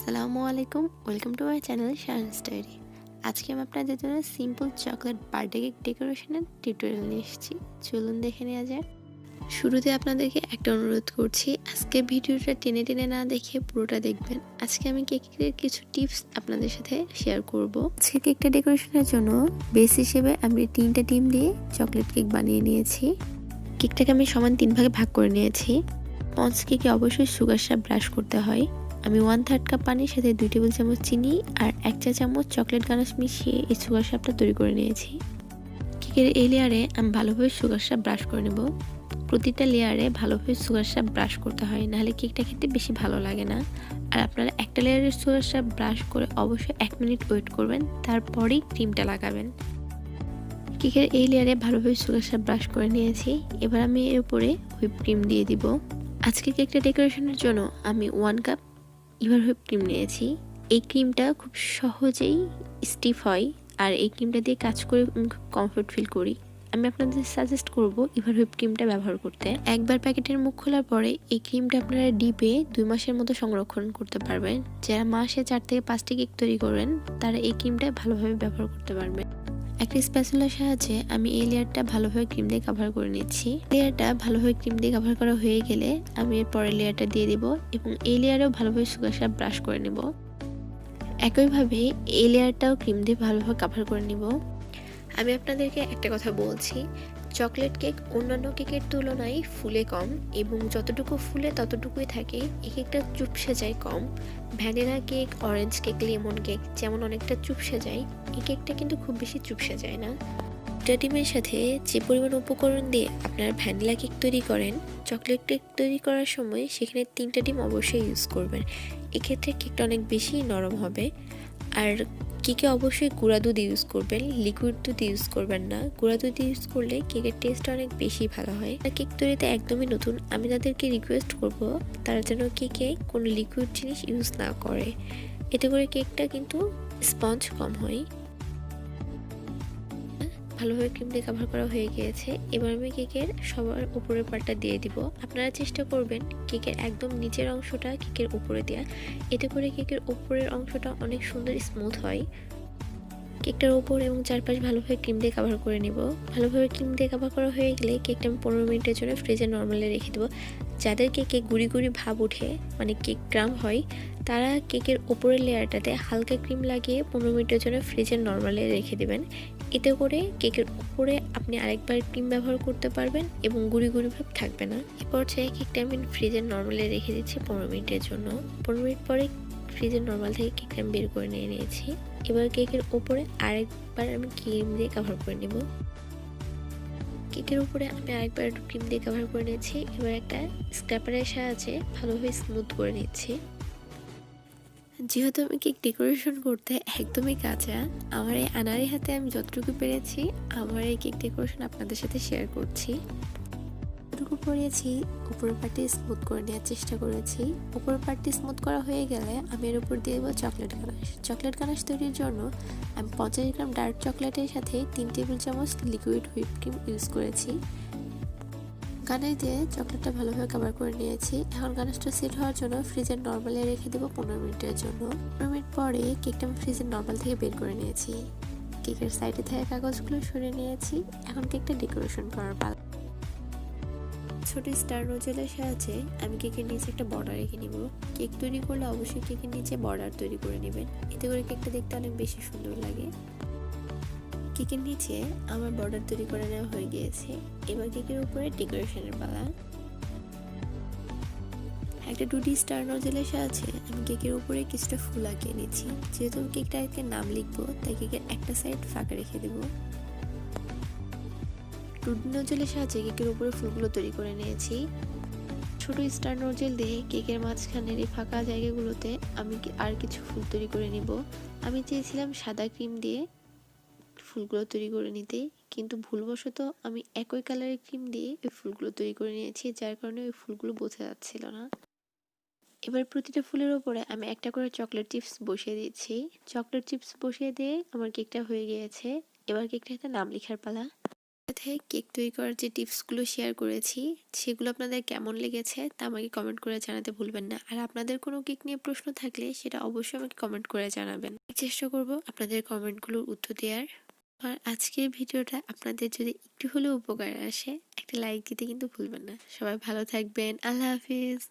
আসসালামু আলাইকুম, welcome to my channel Shahnaz diary. আজকে আমি আপনাদের জন্য সিম্পল চকলেট বার্থডে কেক ডেকোরেশনের টিউটোরিয়াল নিয়ে এসেছি। চলুন দেখে নেওয়া যায়। শুরুতে আপনাদেরকে একটা অনুরোধ করছি, আজকে ভিডিওটা টেনে টেনে না দেখে পুরোটা দেখবেন। আজকে আমি কেকের কিছু টিপস আপনাদের সাথে শেয়ার করব। আজকে কেকটা ডেকোরেশনের জন্য বেস হিসেবে আমি 3টা ডিম দিয়ে চকলেট কেক বানিয়ে নিয়েছি। কেকটাকে আমি সমান 3 ভাগে ভাগ করে নিয়েছি। স্পঞ্জ কেকে অবশ্যই সুগার সিরাপ ব্রাশ করতে হয়। আমি 1/3 কাপ পানির সাথে 2 টেবিল চামচ চিনি আর 1 চা চামচ চকলেট গানাশ মিশিয়ে এই সুগার সিরাপটা তৈরি করে নিয়েছি। কেকের এই লেয়ারে আমি ভালোভাবে সুগার সিরাপ ব্রাশ করে নেব। প্রতিটা লেয়ারে ভালোভাবে সুগার সিরাপ ব্রাশ করতে হয়, নাহলে কেকটা খেতে বেশি ভালো লাগে না। আর আপনারা একটা লেয়ারের সুগার সিরাপ ব্রাশ করে অবশ্যই 1 মিনিট ওয়েট করবেন, তারপরেই ক্রিমটা লাগাবেন। কেকের এই লেয়ারে ভালোভাবে সুগার সিরাপ ব্রাশ করে নিয়েছি। এবার আমি এর উপরে হুইপ ক্রিম দিয়ে দিব। আজকে কেকটা ডেকোরেশনের জন্য আমি 1 কাপ এবার হুইপ ক্রিম নিয়েছি। এই ক্রিমটা খুব সহজেই স্টিফ হয়, আর এই ক্রিমটা দিয়ে কাজ করে আমি খুব কমফোর্ট ফিল করি। আমি আপনাদের সাজেস্ট করব এবার হুইপ ক্রিমটা ব্যবহার করতে। একবার প্যাকেটের মুখ খোলার পরে এই ক্রিমটা আপনারা ডিপে 2 মাসের মতো সংরক্ষণ করতে পারবেন। যারা মাসে 4 থেকে 5টি কেক তৈরি করেন তারা এই ক্রিমটা ভালোভাবে ব্যবহার করতে পারবেন। একটা স্প্যাচুলার সাহায্যে আমি এই লেয়ারটা ভালোভাবে ক্রিম দিয়ে কভার করে নিচ্ছি। লেয়ারটা ভালোভাবে ক্রিম দিয়ে কভার করা হয়ে গেলে আমি এর পরের লেয়ারটা দিয়ে দিব এবং এই লেয়ারেও ভালোভাবে সুগার সিরাপ ব্রাশ করে নেব। একইভাবে এই লেয়ারটাও ক্রিম দিয়ে ভালোভাবে কভার করে নিব। আমি আপনাদেরকে একটা কথা বলছি, চকলেট কেক অন্যান্য কেকের তুলনায় ফুলে কম, এবং যতটুকু ফুলে ততটুকুই থাকে। এই কেকটা চুপসে যায় কম। Vanilla cake, orange cake, lemon cake যেমন অনেকটা চুপসে যায়, এই কেকটা কিন্তু খুব বেশি চুপসে যায় না। ডিমের সাথে যে পরিমাণ উপকরণ দিয়ে আপনারা ভ্যানিলা কেক তৈরি করেন, চকলেট কেক তৈরি করার সময় সেখানে 3টা ডিম অবশ্যই ইউজ করবেন। এক্ষেত্রে কেকটা অনেক বেশি নরম হবে। আর কেকে অবশ্যই গুঁড়া দুধ ইউজ করবেন, লিকুইড দুধ ইউজ করবেন না। গুঁড়া দুধ ইউজ করলে কেকের টেস্ট অনেক বেশি ভালো হয়। আর কেক তৈরিতে একদমই নতুন, আমি তাদেরকে রিকোয়েস্ট করব তারা যেন কেকে কোনো লিকুইড জিনিস ইউজ না করে। এতে করে কেকটা কিন্তু স্পঞ্জ কম হয়। ভালোভাবে ক্রিম দিয়ে কভার করা হয়ে গিয়েছে। এবার আমি কেকের সবার উপরের পার্টটা দিয়ে দিব। আপনারা চেষ্টা করবেন কেকের একদম নিচের অংশটা কেকের উপরে দেওয়া, এতে করে কেকের উপরের অংশটা অনেক সুন্দর স্মুথ হয়। কেকটার উপর এবং চারপাশ ভালোভাবে ক্রিম দিয়ে কভার করে নিব। ভালোভাবে ক্রিম দিয়ে কভার করা হয়ে গেলে কেকটা আমি 15 মিনিটের জন্য ফ্রিজে নর্মালে রেখে দেবো। যাদের কেকে গুঁড়ি গুঁড়ি ভাব ওঠে, মানে কেক ক্রাম্ব হয়, তারা কেকের উপরের লেয়ারটাতে হালকা ক্রিম লাগিয়ে 15 মিনিটের জন্য ফ্রিজের নর্মালে রেখে দেবেন। এতে করে কেকের উপরে আপনি আরেকবার ক্রিম ব্যবহার করতে পারবেন এবং গুঁড়ি গুঁড়ি ভাব থাকবে না। এ পর্যায়ে কেকটা আমি ফ্রিজের নর্মালে রেখে দিচ্ছি 15 মিনিটের জন্য। 15 মিনিট পরে ফ্রিজের নর্মাল থেকে কেকটা আমি বের করে নিয়ে নিয়েছি। এবার কেকের উপরে আরেকবার আমি ক্রিম দিয়ে কভার করে নেব। কেকের উপরে আমি আরেকবার ক্রিম দিয়ে কভার করে নিয়েছি। এবার একটা স্ক্র্যাপারের সাহায্যে ভালোভাবে স্মুথ করে নিচ্ছি। যেহেতু আমি কেক ডেকোরেশন করতে একদমই কাঁচা, আমার এই আনাড়ি হাতে আমি যতটুকু পেরেছি আমার এই কেক ডেকোরেশন আপনাদের সাথে শেয়ার করছি। যতটুকু করেছি উপরের পার্টটি স্মুথ করে নেওয়ার চেষ্টা করেছি। উপরের পার্টটি স্মুথ করা হয়ে গেলে আমি এর উপর দিয়ে দেবো চকলেট গানাশ। চকলেট গানাশ তৈরির জন্য আমি 50 গ্রাম ডার্ক চকলেটের সাথে 3 টেবিল চামচ লিকুইড হুইপ ক্রিম ইউজ করেছি। গানাশ দিয়ে চকলেটটা ভালোভাবে কভার করে নিয়েছি। এখন গানাশটা সেট হওয়ার জন্য ফ্রিজের নর্মালে রেখে দেবো 15 মিনিটের জন্য। 15 মিনিট পরে কেকটা আমি ফ্রিজের নর্মাল থেকে বের করে নিয়েছি। কেকের সাইডে থাকা কাগজগুলো সরিয়ে নিয়েছি। এখন কেকটা ডেকোরেশন করার পালা। ছোট স্টার নোজেলের সাহায্যে আমি কেকের নিচে একটা বর্ডার রেখে নিব। কেক তৈরি করলে অবশ্যই কেকের নিচে বর্ডার তৈরি করে নেবেন, এতে করে কেকটা দেখতে অনেক বেশি সুন্দর লাগে। কেকের নিচে আমার বর্ডার তৈরি করে নেওয়া হয়ে গিয়েছে। এবার কেকের উপরে ডেকোরেশনের পালা। একটা 2D স্টার নোজেলের সাহায্যে আমি কেকের উপরে কিছুটা ফুল আঁকিয়ে নিচ্ছি। যেহেতু কেকটাকে নাম লিখবো, তাই কেকের একটা সাইড ফাঁকা রেখে দেবো। 2D নোজেলের সাহায্যে কেকের উপরে ফুলগুলো তৈরি করে নিয়েছি। ছোট স্টার নোজেল দিয়ে কেকের মাঝখানের এই ফাঁকা জায়গাগুলোতে আমি আর কিছু ফুল তৈরি করে নিব। আমি চেয়েছিলাম সাদা ক্রিম দিয়ে ফুলগুলো তৈরি করে নিতে, কিন্তু ভুলবশত আমি একই কালারের ক্রিম দিয়ে এই ফুলগুলো তৈরি করে নিয়েছি, যার কারণে ওই ফুলগুলো বোঝা যাচ্ছিল না। এবার প্রতিটা ফুলের ওপরে আমি একটা করে চকলেট চিপস বসিয়ে দিচ্ছি। চকলেট চিপস বসিয়ে দিয়ে আমার কেকটা হয়ে গিয়েছে। এবার কেকটাতে নাম লেখার পালা। সাথে কেক তৈরি করার যে টিপসগুলো শেয়ার করেছি সেগুলো আপনাদের কেমন লেগেছে তা আমাকে কমেন্ট করে জানাতে ভুলবেন না। আর আপনাদের কোনো কেক নিয়ে প্রশ্ন থাকলে সেটা অবশ্যই আমাকে কমেন্ট করে জানাবেন। চেষ্টা করব আপনাদের কমেন্টগুলোর উত্তর দেওয়ার। আর আজকের ভিডিওটা আপনাদের যদি একটু হলেও উপকারে আসে একটা লাইক দিতে কিন্তু ভুলবেন না। সবাই ভালো থাকবেন। আল্লাহ হাফিজ।